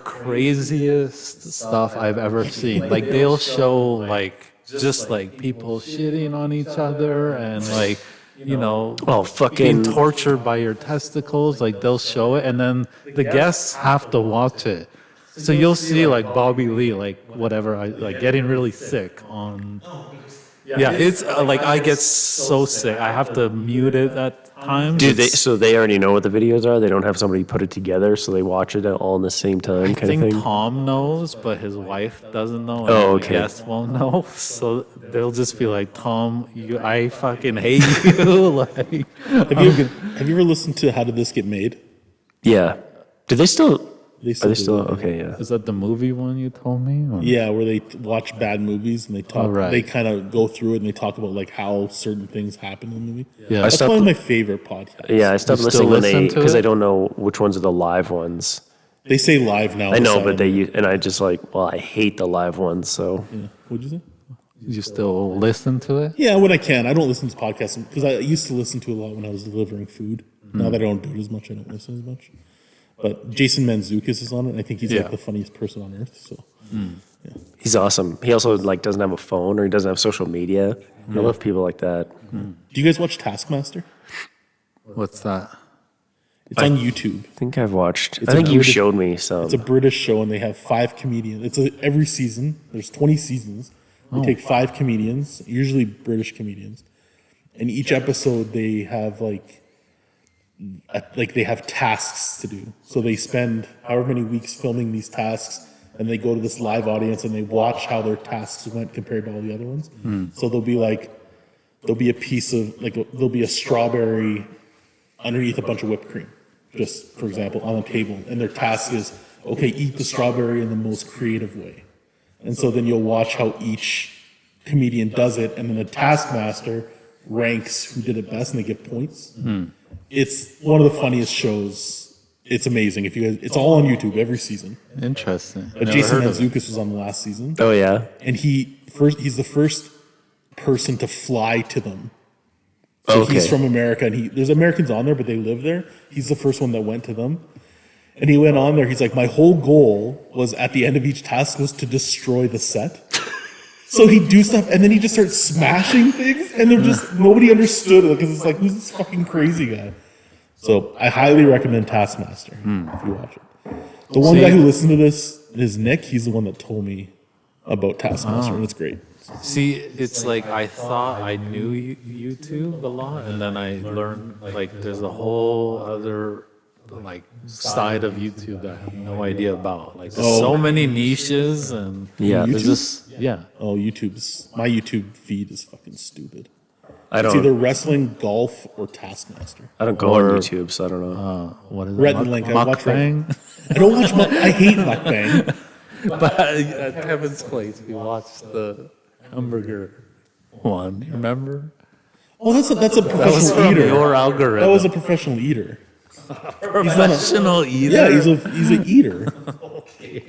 craziest stuff I've ever seen. Like they'll show like just like people shitting on each other and like Oh, fucking. being tortured by your testicles. Like they'll show it and then the guests have to watch it. So you'll see like Bobby Lee, like whatever, like getting really sick on. Yeah, it's like I get so sick. I have to mute it at times. So they already know what the videos are? They don't have somebody put it together, so they watch it all in the same time I kind of think thing? Tom knows, but his wife doesn't know. And Oh, the okay. guests won't know. So they'll just be like, Tom, I fucking hate you. Like, Have you ever listened to How Did This Get Made? Yeah. Do they still... They Are they do still... that. Okay, yeah. is that the movie one you told me? Or? Yeah, where they watch bad movies and they talk. Oh, right. They kind of go through it and they talk about like how certain things happen in the movie. Yeah. That's stopped- probably my favorite podcast. Yeah, I stopped You still listening when they... listen to Because it? I don't know which ones are the live ones. They say live now. I know, beside but them. and I just like... Well, I hate the live ones, so... Yeah. What'd you say? You still listen to it? Yeah, when I can. I don't listen to podcasts because I used to listen to a lot when I was delivering food. Now that I don't do it as much, I don't listen as much. But Jason Mantzoukas is on it. And I think he's Yeah. like the funniest person on earth. So He's awesome. He also like doesn't have a phone or he doesn't have social media. I love people like that. do you guys watch Taskmaster? What's that? It's on YouTube. I think I've watched... It's I think a you British- showed me some. It's a British show, and they have 5 comedians. Every season. There's 20 seasons. They take 5 comedians, usually British comedians, and each episode they have like they have tasks to do. So they spend however many weeks filming these tasks, and they go to this live audience and they watch how their tasks went compared to all the other ones. So there'll be a piece of there'll be a strawberry underneath a bunch of whipped cream, just for example, on a table, and their task is, okay, eat the strawberry in the most creative way. And so then you'll watch how each comedian does it, and then the taskmaster ranks who did it best, and they give points. It's one of the funniest shows. It's amazing. It's all on YouTube every season. Interesting. But Jason Mantzoukas was on the last season, Oh, yeah? and he's the first person to fly to them. So Okay. he's from America, and there's Americans on there, but they live there. He's the first one that went to them. And he went on there, he's like, my whole goal was at the end of each task was to destroy the set. So he'd do stuff, and then he just starts smashing things, and they're just nobody understood it because it's like, who's this fucking crazy guy? So I highly recommend Taskmaster if you watch it. The one guy who listened to this is Nick. He's the one that told me about Taskmaster, and it's great. See, it's like I thought I knew YouTube a lot, and then I learned like there's a whole other like side of YouTube that I have no idea about. Like there's so many niches, and there's just Oh, my YouTube feed is fucking stupid. I It's don't. either wrestling, golf, or Taskmaster. I don't go on YouTube, so I don't know. what is Rhett it? and Link. I watch Mukbang? I don't watch. I hate mukbang. But at Kevin's place, we watched the hamburger one. Remember? Oh, that's a That was professional from eater. your algorithm. That was a professional eater. professional eater. Yeah, he's an eater.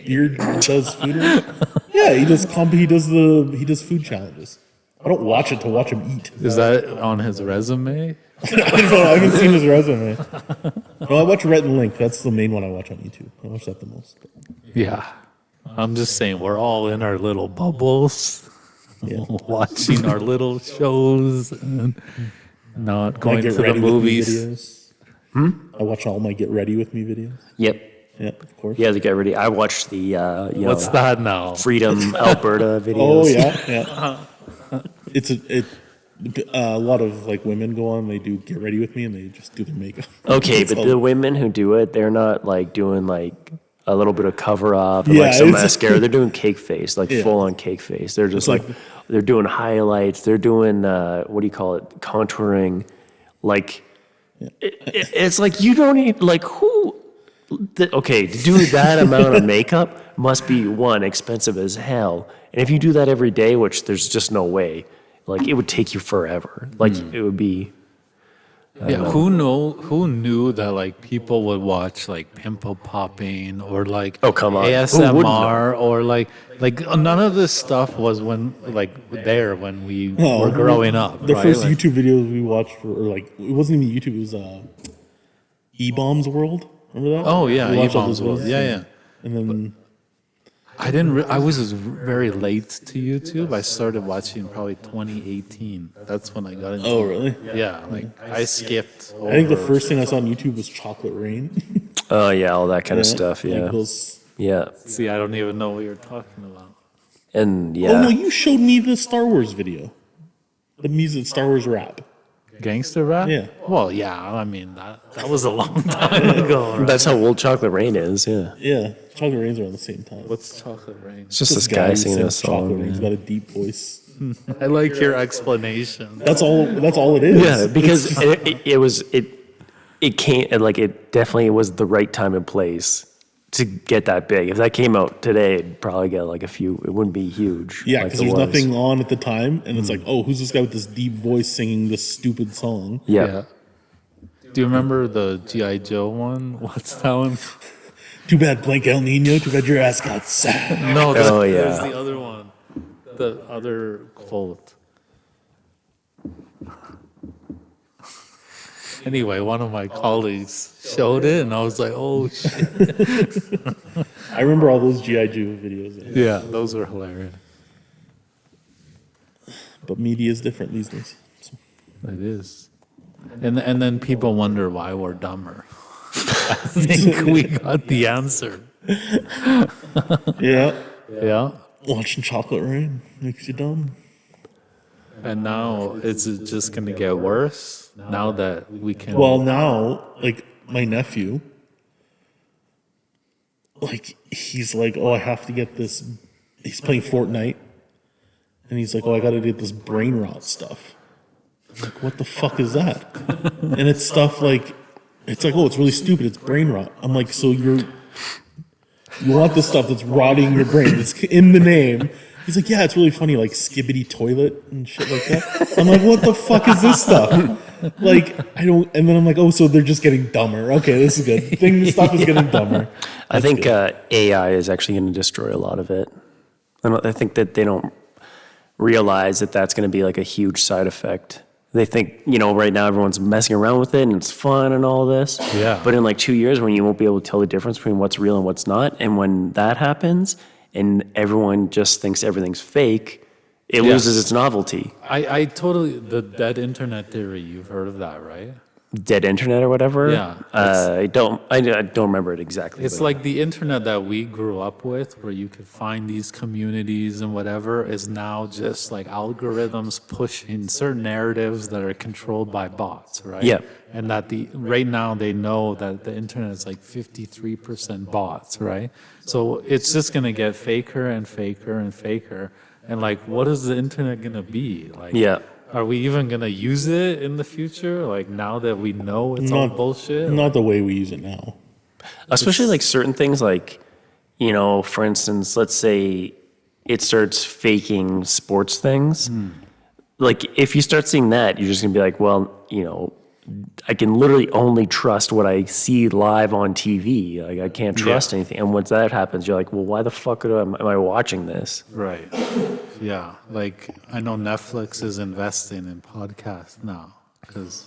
Beard does food. Yeah, he does food challenges. I don't watch it to watch him eat. Is that on his resume? I haven't seen his resume. No, I watch Rhett and Link. That's the main one I watch on YouTube. I watch that the most. Yeah. I'm just saying, we're all in our little bubbles, watching our little shows, and not My going Get to the Ready With Me movies. videos. I watch all my Get Ready With Me videos. Yep. Yeah, of course. Yeah, to get ready. I watched the What's that now? Freedom Alberta videos. Oh yeah. It's a lot of like women go on. They do Get Ready With Me, and they just do their makeup. Okay, It's but all- the women who do it, they're not like doing like a little bit of cover up and Yeah, like some it's- mascara. They're doing cake face, like Yeah. full on cake face. They're just It's like they're doing highlights. They're doing what do you call it? Contouring. Like it's like you don't need like who. Okay, to do that amount of makeup must be one expensive as hell, and if you do that every day, which there's just no way, like it would take you forever. Like it would be. Who knew that like people would watch like pimple popping or like Oh, come on. Who wouldn't ASMR or like none of this stuff was when when we were growing up. The right? first Like, YouTube videos we watched were like it wasn't even YouTube. It was E-Bombs World. Remember that? Oh yeah, We watched all E-Bombs those World. videos. Yeah. And then I didn't. I was just very late to YouTube. I started watching probably 2018. That's when I got into. oh it. really? Yeah, like I skipped. I think the first thing I saw on YouTube was Chocolate Rain. Oh yeah, all that kind of stuff. Like Yeah, those- yeah, See, I don't even know what you're talking about. and Oh yeah. no, you showed me the Star Wars video, the music Star Wars rap. Gangster rap? Yeah. Well, yeah. I mean, that was a long time ago. Right? That's how old Chocolate Rain is. Yeah, Yeah, Chocolate Rain's around the same time. What's Chocolate Rain? it's just this guy who singing a sings Chocolate song. Rain. He's man. got a deep voice. I like your explanation. That's all it is. Yeah, because it can't like it definitely was the right time and place to get that big. If that came out today, it'd probably get like a few. It wouldn't be huge. Yeah, like because it there's was. nothing on at the time, and it's like, oh, who's this guy with this deep voice singing this stupid song? Yeah. Do you remember the G.I. Joe one? What's that one? Too bad, blank El Nino. Too bad your ass got sad. No, Oh, yeah. there's the other one. The other quote. Anyway, one of my colleagues showed it, and I was like, "Oh shit!" I remember all those GI Joe videos. Yeah, those were hilarious. But media is different these days. It is, and then people wonder why we're dumber. I think we got the answer. Yeah, Yeah, watching Chocolate Rain makes you dumb. and now it's just gonna get worse. Now that we can. Well, now, like my nephew, like he's like, oh, I have to get this. He's playing Fortnite, and he's like, oh, I got to get this brain rot stuff. I'm like, what the fuck is that? And it's stuff like, it's like, oh, it's really stupid. It's brain rot. I'm like, so you want this stuff that's rotting your brain? It's in the name. He's like, yeah, it's really funny, like skibbity toilet and shit like that. I'm like, what the fuck is this stuff? Like, I don't. And then I'm like, oh, so they're just getting dumber. Okay, this is good. Stuff is getting dumber. I think AI is actually going to destroy a lot of it. I think that they don't realize that that's going to be like a huge side effect. They think, right now everyone's messing around with it and it's fun and all this. Yeah. But in like 2 years, when you won't be able to tell the difference between what's real and what's not, and when that happens, and everyone just thinks everything's fake, it loses its novelty. I totally, the dead internet theory, you've heard of that, right? Dead internet or whatever. Yeah, I don't remember it exactly. It's but- like the internet that we grew up with, where you could find these communities and whatever, is now just like algorithms pushing certain narratives that are controlled by bots, right? Yeah. And that right now they know that the internet is like 53% bots, right? So it's just gonna get faker and faker and faker. And like, what is the internet gonna be? Like, Yeah. are we even gonna use it in the future? Like now that we know it's all bullshit? Not the way we use it now. Especially like certain things like, for instance, let's say it starts faking sports things. Like if you start seeing that, you're just gonna be like, well, I can literally only trust what I see live on TV. Like I can't trust anything. And once that happens, you're like, well, why the fuck am I watching this? Right. Yeah. Like I know Netflix is investing in podcasts now because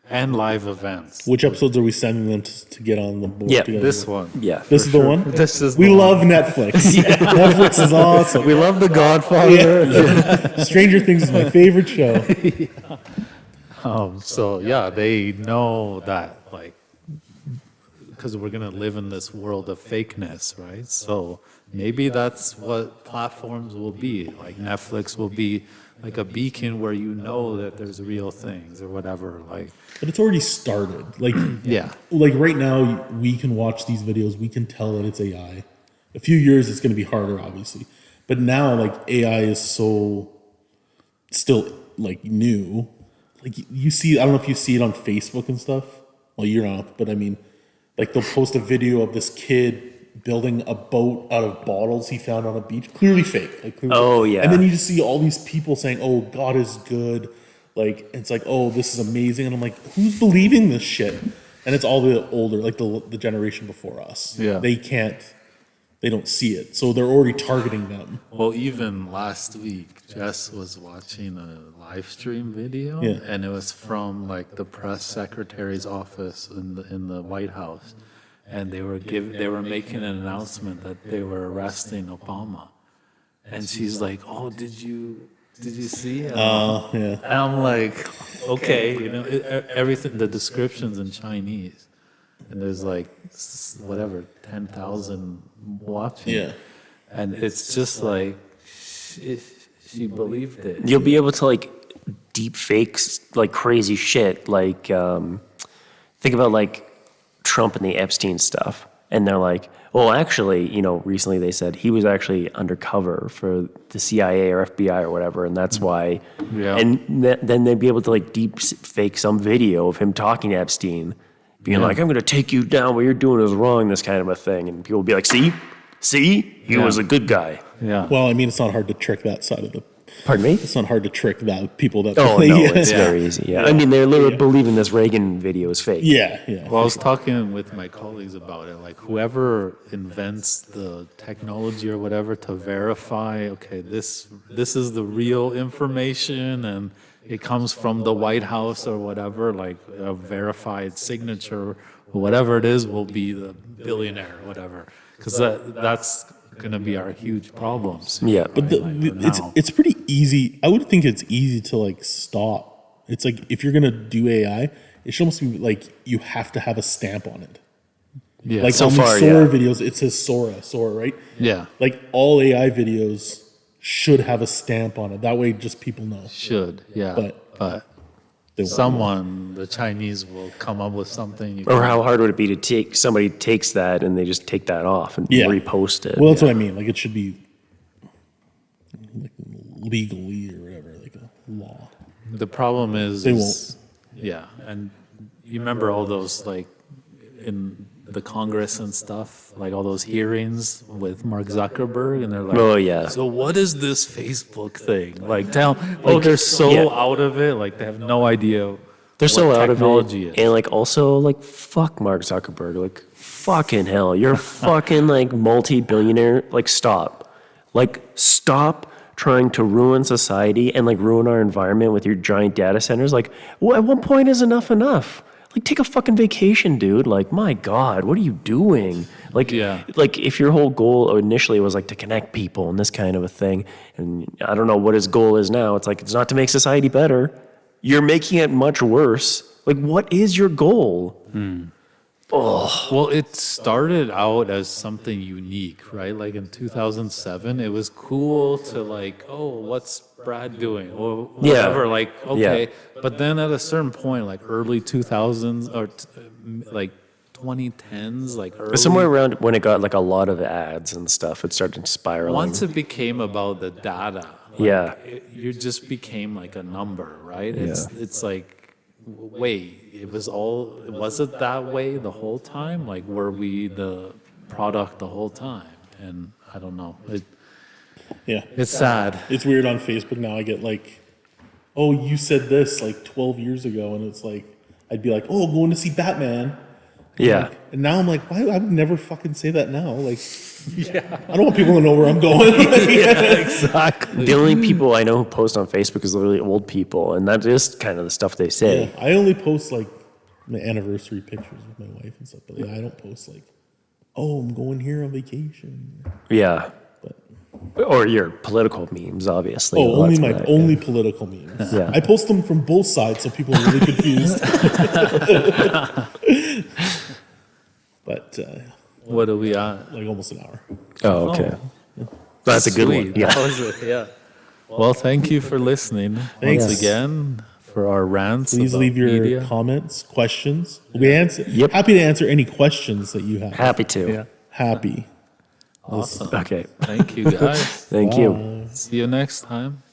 and live events. Which episodes are we sending them to get on the board? Yeah, together? This one. Yeah. This is the one? This is We the one. love Netflix. Netflix is awesome. We love The Godfather. Stranger Things is my favorite show. So yeah, they know that like because we're gonna live in this world of fakeness, right? So maybe that's what platforms will be. Like Netflix will be like a beacon where you know that there's real things or whatever. Like But it's already started. Like yeah, right now, we can watch these videos. We can tell that it's AI. A few years, it's going to be harder, obviously. But now, like AI is so still like new. Like you see, I don't know if you see it on Facebook and stuff. Well, you're not, but I mean, like they'll post a video of this kid building a boat out of bottles he found on a beach. Clearly fake. Like clearly Oh, fake. yeah. And then you just see all these people saying, "Oh, God is good." Like it's like, "Oh, this is amazing," and I'm like, "Who's believing this shit?" And it's all the older, like the generation before us. Yeah. They don't see it, so they're already targeting them. well, even last week, Jess was watching a live stream video, Yeah. and it was from like the press secretary's office in the White House, and they were making an announcement that they were arresting Obama, and she's like, "Oh, did you see it?" Yeah. And I'm like, okay, everything, the description's in Chinese, and there's like whatever 10,000 watching, Yeah. and it's just like she believed it. You'll be able to like deep fakes like crazy shit. Like think about like Trump and the Epstein stuff. And they're like, well, actually, recently they said he was actually undercover for the CIA or FBI or whatever. And that's why. Yeah. And then they'd be able to like deep fake some video of him talking to Epstein, being like, I'm going to take you down. What you're doing is wrong, this kind of a thing. And people would be like, see, he was a good guy. Yeah. Well, I mean, it's not hard to trick that side of the. Pardon me? It's not hard to trick that people that. Oh, no, Yeah. it's very easy. Yeah. I mean, they're literally believing this Reagan video is fake. Yeah. Well, I was talking with my colleagues about it. Like, whoever invents the technology or whatever to verify, okay, this is the real information, and it comes from the White House or whatever, like a verified signature, or whatever it is, will be the billionaire or whatever. Because that's going to be our huge problems. Yeah. But it's pretty easy. I would think it's easy to like stop. It's like if you're gonna do AI, it should almost be like you have to have a stamp on it. Yeah. Like So on far, the Sora yeah. videos, it says Sora, right? Yeah. Like all AI videos should have a stamp on it. That way, just people know. Should. Yeah. But they won't. someone, the Chinese, will come up with something. Or how hard would it be to take somebody takes that and they just take that off and Yeah. repost it? Well, that's what I mean. Like it should be like legally or whatever, like a law. The problem is They won't. Yeah, and you remember all those like in the Congress and stuff, like all those hearings with Mark Zuckerberg, and they're like, Oh, yeah. So what is this Facebook thing? Like, they're so yeah. out of it, like they have no idea. They're so what out of technology it. is. And like also like fuck Mark Zuckerberg. Like fucking hell. You're fucking like multi-billionaire. Like stop. Like stop trying to ruin society and like ruin our environment with your giant data centers. Like at one point is enough enough? Like, take a fucking vacation, dude. Like, my God, what are you doing? Like, like if your whole goal initially was like to connect people and this kind of a thing, and I don't know what his goal is now. It's like, it's not to make society better. You're making it much worse. Like, what is your goal? Oh. Well, it started out as something unique, right? Like in 2007, it was cool to like, oh, what's Brad doing? Or whatever, like, okay. But then at a certain point, like early 2000s or like 2010s, like early. Somewhere around when it got like a lot of ads and stuff, it started spiraling. Once it became about the data, like, you just became like a number, right? It's like, wait, was it that way the whole time? Like, were we the product the whole time? And I don't know. It's sad. It's weird on Facebook now. I get like, oh, you said this like 12 years ago, and it's like, I'd be like, oh, going to see Batman. And now I'm like, why? I would never fucking say that now. Like, I don't want people to know where I'm going. Exactly. The only people I know who post on Facebook is literally old people, and that is kind of the stuff they say. Yeah, I only post like my anniversary pictures with my wife and stuff, but I don't post like, oh, I'm going here on vacation. Yeah. Or your political memes, obviously. Oh, only my political memes. Yeah. I post them from both sides, so people are really confused. But what are we at? like almost an hour. Oh, okay. That's a good one. Sweet. That was it, yeah. Well, thank you for listening once again for our rants. Please about leave your media. comments, questions. We'll be happy to answer any questions that you have. Happy to. Happy. Awesome. Okay. Thank you, guys. Thank you. See you next time.